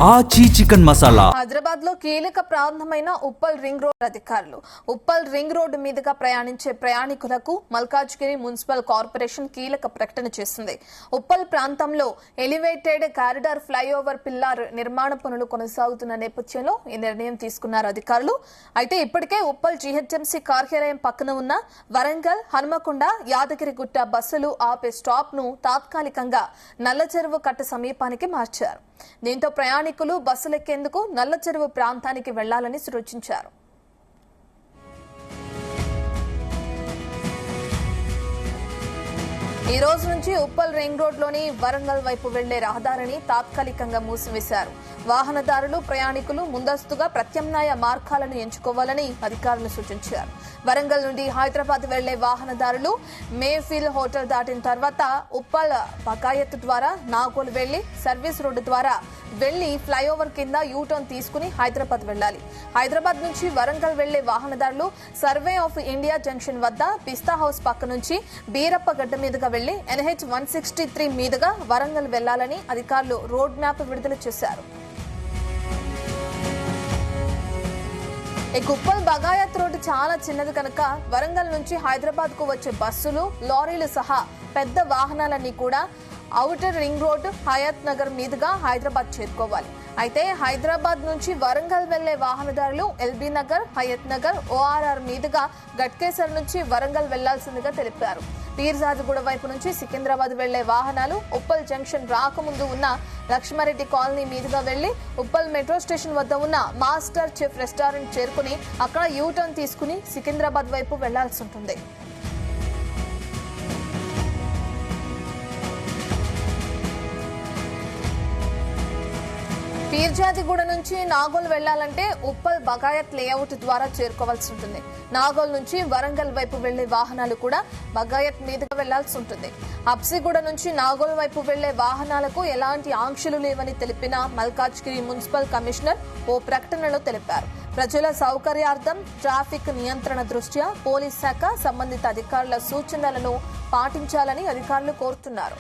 ఆచి చికెన్ మసాలా. హైదరాబాద్ లో కీలక ప్రాంతమైన ఉప్పల్ రింగ్ రోడ్ అధికారులు ఉప్పల్ రింగ్ రోడ్డు మీదుగా ప్రయాణించే ప్రయాణికులకు మల్కాజ్గిరి మున్సిపల్ కార్పొరేషన్ కీలక ప్రకటన చేసింది. ఉప్పల్ ప్రాంతంలో ఎలివేటెడ్ కారిడార్ ఫ్లైఓవర్ పిల్లర్ నిర్మాణ పనులు కొనసాగుతున్న నేపథ్యంలో ఈ నిర్ణయం తీసుకున్నారు అధికారులు. అయితే ఇప్పటికే ఉప్పల్ జీహెచ్ఎంసీ కార్యాలయం పక్కన ఉన్న వరంగల్, హనుమకొండ, యాదగిరిగుట్ట బస్సులు ఆపే స్టాప్ ను తాత్కాలికంగా నల్లచెరువు కట్ట సమీపానికి మార్చారు. దీంతో ప్రయాణికులు బస్సులెక్కేందుకు నల్లచెరువు ప్రాంతానికి వెళ్లాలని సూచించారు. ఈ రోజు నుంచి ఉప్పల్ రింగ్ రోడ్ లోని వరంగల్ వైపు వెళ్లే రహదారిని తాత్కాలికంగా మూసివేశారు. వాహనదారులు, ప్రయాణికులు ముందస్తుగా ప్రత్యామ్నాయ మార్గాలను ఎంచుకోవాలని అధికారులు సూచించారు. వరంగల్ నుండి హైదరాబాద్ వెళ్లే వాహనదారులు మేఫిల్ హోటల్ దాటిన తర్వాత ఉప్పల్ బకాయత్ ద్వారా నాగోల్ వెళ్లి సర్వీస్ రోడ్డు ద్వారా వెళ్లి ఫ్లైఓవర్ కింద యూటర్న్ తీసుకుని హైదరాబాద్ వెళ్లాలి. హైదరాబాద్ నుంచి వరంగల్ వెళ్లే వాహనదారులు సర్వే ఆఫ్ ఇండియా జంక్షన్ వద్ద పిస్తా హౌస్ పక్క నుంచి బీరప్ప గడ్డ మీదుగా వెళ్లి NH 163 మీదుగా వరంగల్ వెళ్లాలని అధికారులు రోడ్ మ్యాప్ విడుదల చేశారు. ఉప్పల్ బగాయత్ రోడ్డు చాలా చిన్నది కనుక వరంగల్ నుంచి హైదరాబాద్ కు వచ్చే బస్సులు, లారీలు సహా పెద్ద వాహనాలన్నీ కూడా outer ring road, Hayat Nagar మీదుగా హైదరాబాద్ చేరుకోవాలి. అయితే హైదరాబాద్ నుంచి వరంగల్ వెళ్లే వాహనదారులు ఎల్బీ నగర్, హయత్ నగర్, ORR మీదుగా గట్కేసర్ నుంచి వరంగల్ వెళ్లాల్సిందిగా తెలిపారు. పీర్జాదిగూడ వైపు నుంచి సికింద్రాబాద్ వెళ్లే వాహనాలు ఉప్పల్ జంక్షన్ రాకముందు ఉన్న లక్ష్మారెడ్డి కాలనీ మీదుగా వెళ్లి ఉప్పల్ మెట్రో స్టేషన్ వద్ద ఉన్న మాస్టర్ చెఫ్ రెస్టారెంట్ చేరుకుని అక్కడ యూటర్న్ తీసుకుని సికింద్రాబాద్ వైపు వెళ్లాల్సి ఉంటుంది. పీర్జాదిగూడ నుంచి నాగోల్ వెళ్లాలంటే ఉప్పల్ బగాయత్ లేఅవుట్ ద్వారా చేరుకోవాల్సి ఉంటుంది. నాగోల్ నుంచి వరంగల్ వైపు వెళ్లే వాహనాలు కూడా బగాయత్ మీదుగా వెళ్లాల్సి ఉంటుంది. హబ్సిగూడ నుంచి నాగోల్ వైపు వెళ్లే వాహనాలకు ఎలాంటి ఆంక్షలు లేవని తెలిపిన మల్కాజ్గిరి మున్సిపల్ కమిషనర్ ఓ ప్రకటనలో తెలిపారు. ప్రజల సౌకర్యార్థం ట్రాఫిక్ నియంత్రణ దృష్ట్యా పోలీస్ శాఖ సంబంధిత అధికారుల సూచనలను పాటించాలని అధికారులు కోరుతున్నారు.